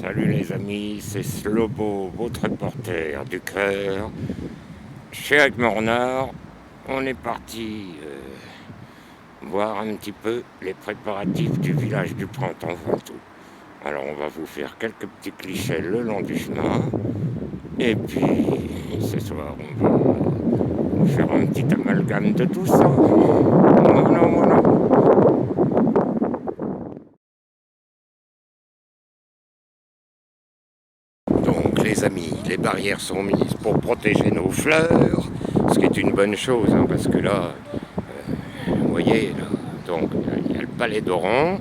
Salut les amis, c'est Slobo, votre reporter du cœur. Chez Agmornard, on est parti voir un petit peu les préparatifs du village du Printemps Ventoux. Alors on va vous faire quelques petits clichés le long du chemin. Et puis ce soir, on va vous faire un petit amalgame de tout ça. Voilà, voilà. Donc les amis, les barrières sont mises pour protéger nos fleurs, ce qui est une bonne chose, hein, parce que là, vous voyez, là, donc il y a le Palais d'Oran,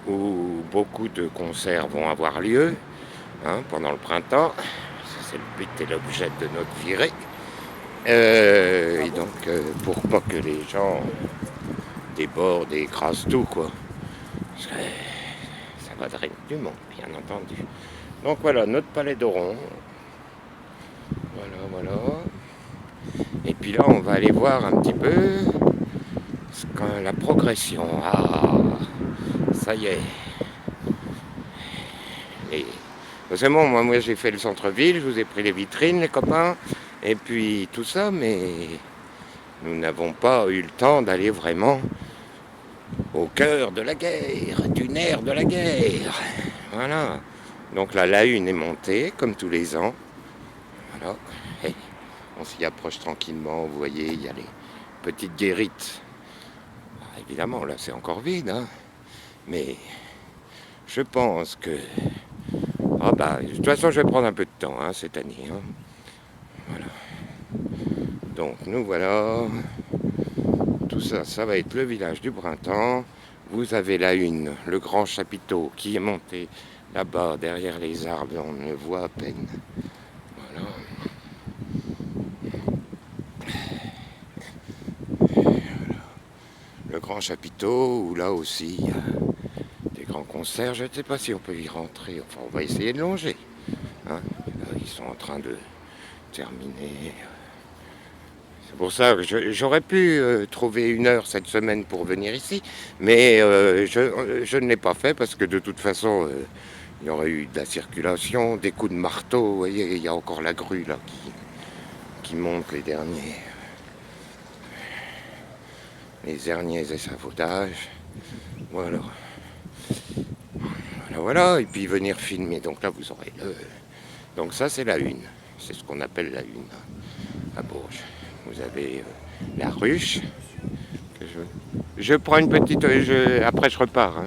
où beaucoup de concerts vont avoir lieu pendant le printemps. Ça, c'est le but et l'objet de notre virée. Et donc, pour pas que les gens débordent et écrasent tout, quoi. Parce que ça va drainer du monde, bien entendu. Donc voilà, notre Palais d'Oran. Voilà, voilà. Et puis là, on va aller voir un petit peu la progression. Ah, ça y est. Et c'est bon, moi j'ai fait le centre-ville, je vous ai pris les vitrines, les copains, et puis tout ça, mais nous n'avons pas eu le temps d'aller vraiment au cœur de la guerre, du nerf de la guerre. Voilà. Donc là, la une est montée, comme tous les ans. Voilà. Et on s'y approche tranquillement, vous voyez, il y a les petites guérites. Évidemment, là c'est encore vide, hein. Mais je pense que... Ah bah, de toute façon, je vais prendre un peu de temps cette année. Voilà. Donc nous voilà. Tout ça, ça va être le village du printemps. Vous avez la une, le grand chapiteau qui est monté là-bas, derrière les arbres, on le voit à peine. Voilà. Le grand chapiteau, où là aussi, il y a des grands concerts. Je ne sais pas si on peut y rentrer. Enfin, on va essayer de longer. Là, ils sont en train de terminer. C'est pour ça que j'aurais pu trouver une heure cette semaine pour venir ici, mais je ne l'ai pas fait parce que de toute façon, il y aurait eu de la circulation, des coups de marteau. Vous voyez, il y a encore la grue là qui monte les derniers échafaudages. Voilà. Voilà, et puis venir filmer. Donc là, vous aurez le. Donc ça, c'est la une. C'est ce qu'on appelle la une à Bourges. Vous avez la ruche. Je prends une petite... après, je repars.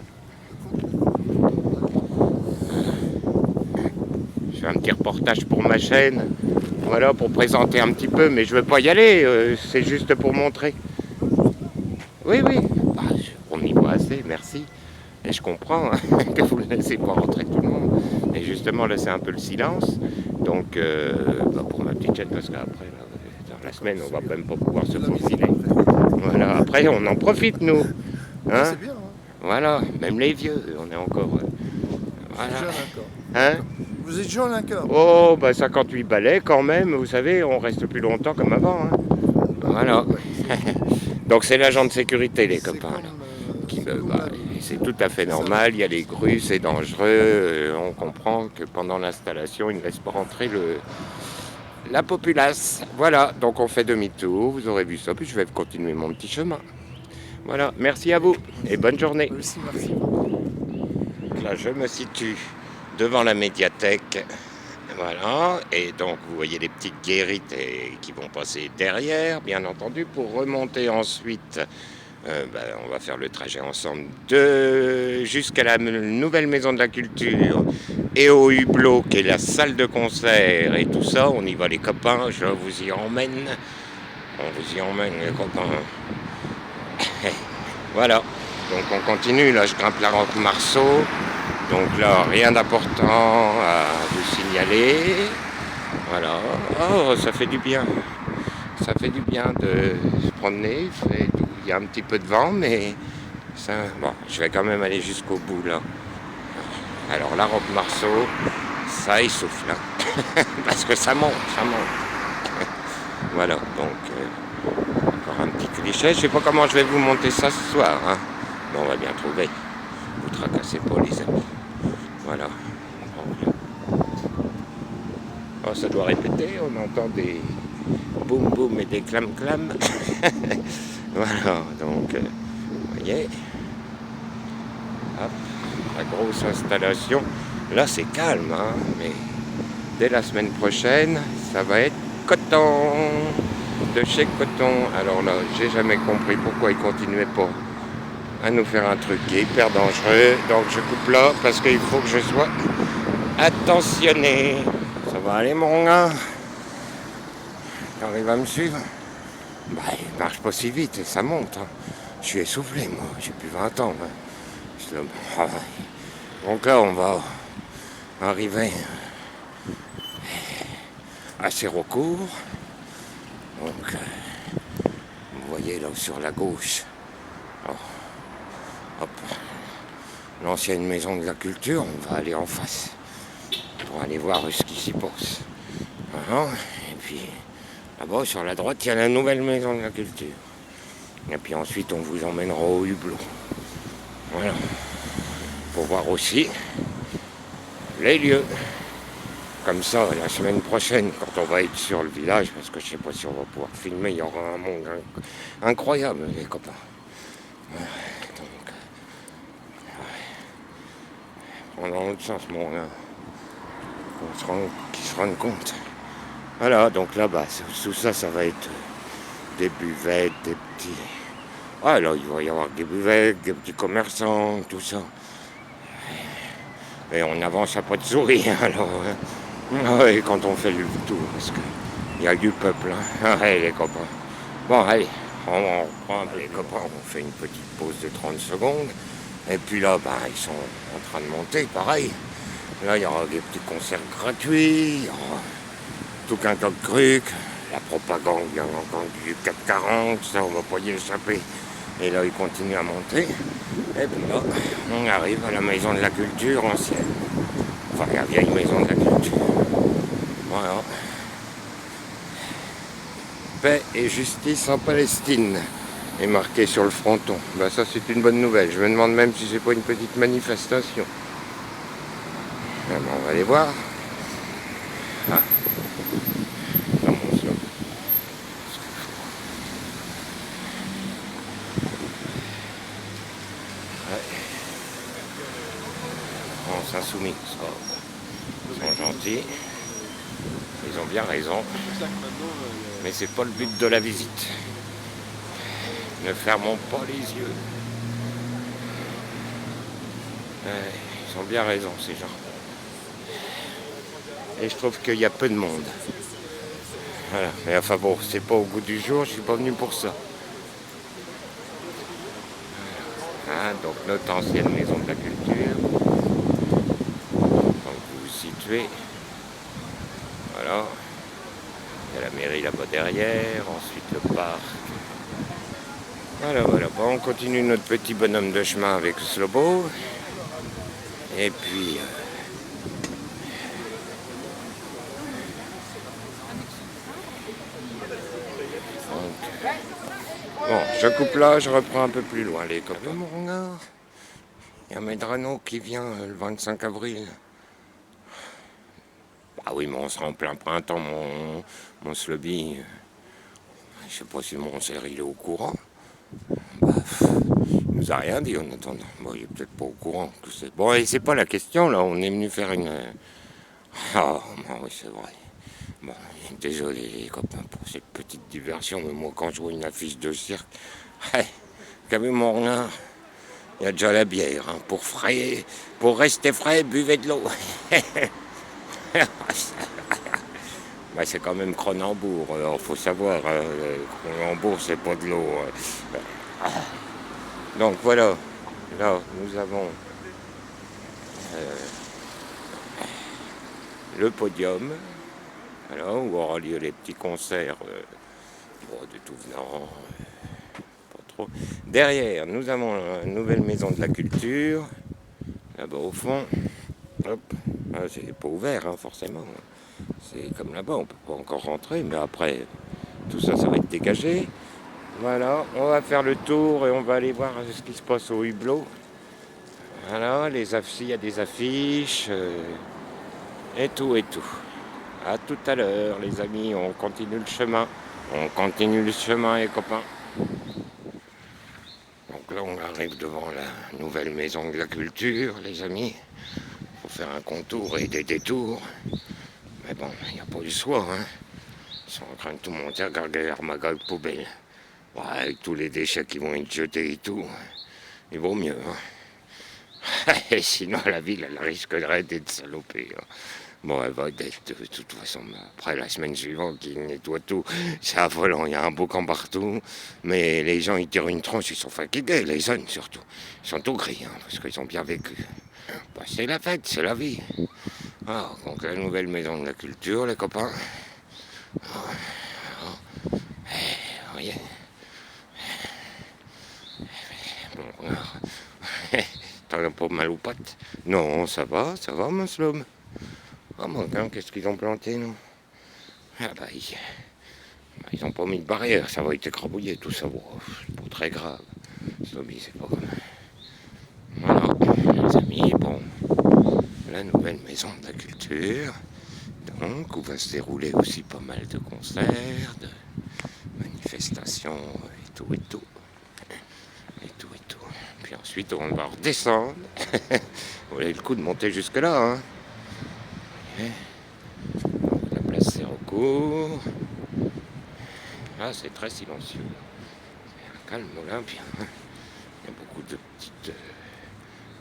Je fais un petit reportage pour ma chaîne. Voilà, pour présenter un petit peu. Mais je ne veux pas y aller. C'est juste pour montrer. Oui, oui. Ah, on y voit assez, merci. Et je comprends que vous ne laissez pas rentrer tout le monde. Et justement, là, c'est un peu le silence. Donc, pour ma petite chaîne, parce qu'après, dans la semaine, on va même pas pouvoir se confiler. Voilà, après, on en profite, nous. C'est bien, Voilà, même les vieux, on est encore... voilà. Jeune encore. Hein Vous êtes jeune encore. Oh, 58 balais quand même, vous savez, on reste plus longtemps comme avant. Voilà. Donc c'est l'agent de sécurité, les copains. C'est tout à fait normal, il y a les grues, c'est dangereux. On comprend que pendant l'installation, ils ne laissent pas rentrer la populace. Voilà, donc on fait demi-tour, vous aurez vu ça, puis je vais continuer mon petit chemin. Voilà, merci à vous et bonne journée. Merci, merci. Là, je me situe devant la médiathèque. Voilà, et donc vous voyez les petites guérites qui vont passer derrière, bien entendu, pour remonter ensuite. On va faire le trajet ensemble jusqu'à la nouvelle maison de la culture et au hublot qui est la salle de concert et tout ça. On y va les copains, je vous y emmène. On vous y emmène les copains. Voilà, donc on continue, là je grimpe la roque Marceau. Donc là, rien d'important à vous signaler. Voilà. Oh, ça fait du bien. Ça fait du bien de se promener. Il y a un petit peu de vent, mais ça, bon, je vais quand même aller jusqu'au bout là. Alors la roque Marceau, ça essouffle. Parce que ça monte. Voilà, donc encore un petit cliché. Je sais pas comment je vais vous monter ça ce soir. Bon, on va bien trouver. Vous tracassez pas les amis. Voilà. Oh, ça doit répéter, on entend des boum boum et des clam clam. Voilà, donc, vous voyez, hop, la grosse installation. Là, c'est calme, hein, mais dès la semaine prochaine, ça va être coton, de chez Coton. Alors là, j'ai jamais compris pourquoi ils continuaient pas à nous faire un truc qui est hyper dangereux. Donc je coupe là parce qu'il faut que je sois attentionné. Ça va aller mon gars? T'arrives à me suivre? Bah, il marche pas si vite et ça monte. Hein. Je suis essoufflé, moi. J'ai plus 20 ans. Hein. Donc là, on va arriver à Sérocourt. Donc, vous voyez là sur la gauche. Alors, hop. L'ancienne maison de la culture, on va aller en face pour aller voir ce qui s'y passe. Voilà. Et puis là-bas sur la droite, il y a la nouvelle maison de la culture. Et puis ensuite, on vous emmènera au hublot. Voilà. Pour voir aussi les lieux. Comme ça, la semaine prochaine, quand on va être sur le village, parce que je ne sais pas si on va pouvoir filmer, il y aura un monde incroyable, les copains. Voilà. Dans l'autre sens, mon gars. Qu'ils se rendent compte. Voilà, donc là-bas, tout ça, ça va être des buvettes, des petits... Ah là, il va y avoir des buvettes, des petits commerçants, tout ça. Et on avance à pas de souris, alors... Ouais, quand on fait le tour, parce qu'il y a du peuple, hein. Ouais, les copains. Bon, allez, on reprend, les copains, on fait une petite pause de 30 secondes. Et puis là, ils sont en train de monter, pareil. Là, il y aura des petits concerts gratuits, il y aura tout un tas de trucs, la propagande, bien entendu, 440, ça, on va pas y échapper. Et là, ils continuent à monter. Et puis là, on arrive à la maison de la culture ancienne. Enfin, la vieille maison de la culture. Voilà. Paix et justice en Palestine est marqué sur le fronton. Ça, c'est une bonne nouvelle. Je me demande même si c'est pas une petite manifestation. On va aller voir. Ah. Dans mon slow. Ouais. France Insoumise. Ils sont gentils. Ils ont bien raison. Mais c'est pas le but de la visite. Ne fermons pas les yeux. Ils ont bien raison, ces gens. Et je trouve qu'il y a peu de monde. Voilà. Mais enfin bon, c'est pas au goût du jour, je suis pas venu pour ça. Ah, donc notre ancienne maison de la culture. Donc vous vous situez. Voilà. Il y a la mairie là-bas derrière, ensuite le parc. Voilà. Bon, on continue notre petit bonhomme de chemin avec Slobo. Et puis... Bon, je coupe là, je reprends un peu plus loin les copains. Mon gars, il y a Medrano qui vient le 25 avril. Ah oui, mais on sera en plein printemps, mon Sloby. Je sais pas si mon serre il est au courant. Il nous a rien dit en attendant. Bon, il est peut-être pas au courant. Bon, et c'est pas la question là, on est venu faire une... Ah, oui, c'est vrai. Bon, désolé les copains pour cette petite diversion, mais moi quand je vois une affiche de cirque, qu'avez mon renard, il y a déjà la bière, hein, pour rester frais, buvez de l'eau. C'est quand même Cronenbourg, alors faut savoir, Cronenbourg c'est pas de l'eau. Donc voilà, là nous avons le podium. Alors, où aura lieu les petits concerts de tout venant, pas trop. Derrière, nous avons la nouvelle maison de la culture, là-bas au fond. Hop, c'est pas ouvert, hein, forcément. C'est comme là-bas, on peut pas encore rentrer, mais après, tout ça, ça va être dégagé. Voilà, on va faire le tour et on va aller voir ce qui se passe au hublot. Voilà, il y a des affiches, et tout. À tout à l'heure, les amis, on continue le chemin. On continue le chemin, les copains. Donc là, on arrive devant la nouvelle maison de la culture, les amis. Faut faire un contour et des détours. Mais bon, il n'y a pas eu le choix, hein. Ils sont en train de tout monter à Gargalère-Maga poubelle. Ouais, avec tous les déchets qui vont être jetés et tout. Il vaut mieux, hein. Et sinon, la ville, elle risquerait d'être salopée, hein. Bon, elle va être de toute façon, après la semaine suivante, ils nettoient tout. C'est affolant, il y a un boucan partout. Mais les gens, ils tirent une tronche, ils sont fatigués, les jeunes surtout. Ils sont tout gris, hein, parce qu'ils ont bien vécu. Bah, c'est la fête, c'est la vie. Ah, donc la nouvelle maison de la culture, les copains. Vous voyez. Bon, t'en as pas mal aux pattes? Non, ça va, mon slum. Ah, mon gars, qu'est-ce qu'ils ont planté, non? Ah bah, ils ont pas mis de barrière, ça va être écrabouillé, tout ça. Bon, c'est pas très grave. Slobby, c'est pas comme... Voilà, les amis, bon, la nouvelle maison de la culture, donc, où va se dérouler aussi pas mal de concerts, de manifestations, et tout, et tout. Et tout, et tout. Puis ensuite, on va redescendre. Vous avez le coup de monter jusque-là, hein. La place Sérocourt. Là, c'est très silencieux. C'est un calme olympien. Il y a beaucoup de petites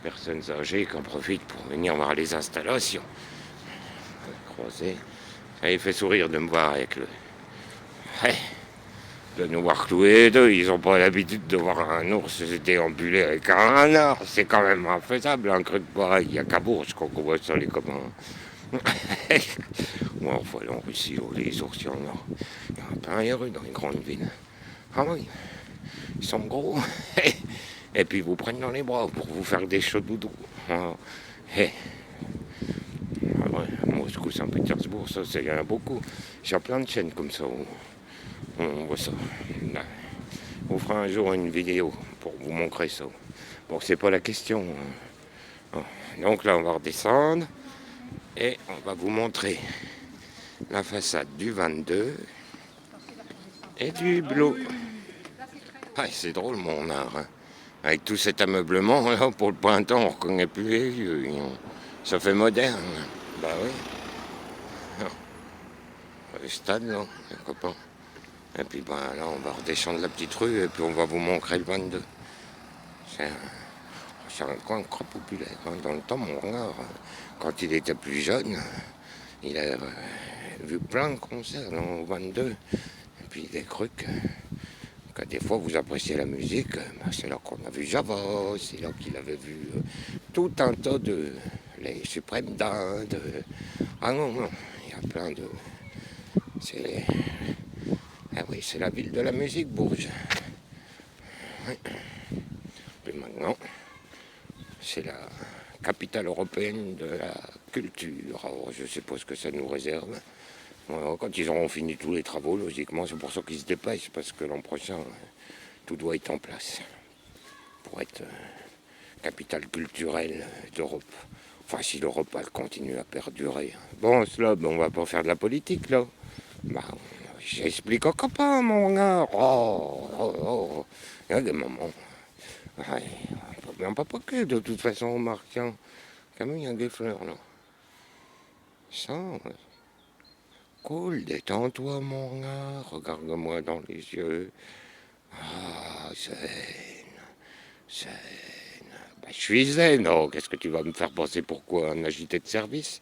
personnes âgées qui en profitent pour venir voir les installations. Croisé. Ça les fait sourire de me voir avec le... Ouais, de nous voir cloués deux. Ils n'ont pas l'habitude de voir un ours se déambuler avec un renard. C'est quand même infaisable, un truc pareil. Il n'y a qu'à Bourges qu'on voit ça, les copains. Ou enfin, en Russie, les ours, il y en a. Il y en a plein les rues dans les grandes villes. Ah oui, ils sont gros. Et puis ils vous prennent dans les bras pour vous faire des chauds doudous. Ah, ouais, Moscou, Saint-Pétersbourg, ça, il y en a beaucoup. Il y a plein de chaînes comme ça où on voit ça. On fera un jour une vidéo pour vous montrer ça. Bon, c'est pas la question. Donc là, on va redescendre et on va vous montrer la façade du 22 et du Blot. Ah, c'est drôle mon art, hein. Avec tout cet ameublement, là, pour le printemps, on ne reconnaît plus les vieux. Ça fait moderne. Bah oui. Le stade, là, les copains. Et puis ben, là, on va redescendre la petite rue et puis on va vous montrer le 22. C'est un coin très populaire, hein. Dans le temps, mon regard, quand il était plus jeune, il a vu plein de concerts dans le 22. Et puis des trucs que des fois vous appréciez la musique, c'est là qu'on a vu Java, c'est là qu'il avait vu tout un tas de... les Suprêmes d'Inde. Ah non, non, il y a plein de... C'est... Ah oui, c'est la ville de la musique, Bourges. Oui. Puis maintenant, c'est la capitale européenne de la culture. Alors, je ne sais pas ce que ça nous réserve. Voilà, quand ils auront fini tous les travaux, logiquement, c'est pour ça qu'ils se dépêchent, parce que l'an prochain, tout doit être en place pour être capitale culturelle d'Europe. Enfin, si l'Europe, elle continue à perdurer. Bon, cela, on va pas faire de la politique, là. Bah, j'explique aux copains, mon gars. Oh. Il y a des moments. Ouais, on peut pas que, de toute façon, Marc. Tiens, quand même, il y a des fleurs, là. Ça, cool, détends-toi, mon gars. Regarde-moi dans les yeux. Ah, zen. Bah, je suis zen, oh. Qu'est-ce que tu vas me faire penser pourquoi un agité de service?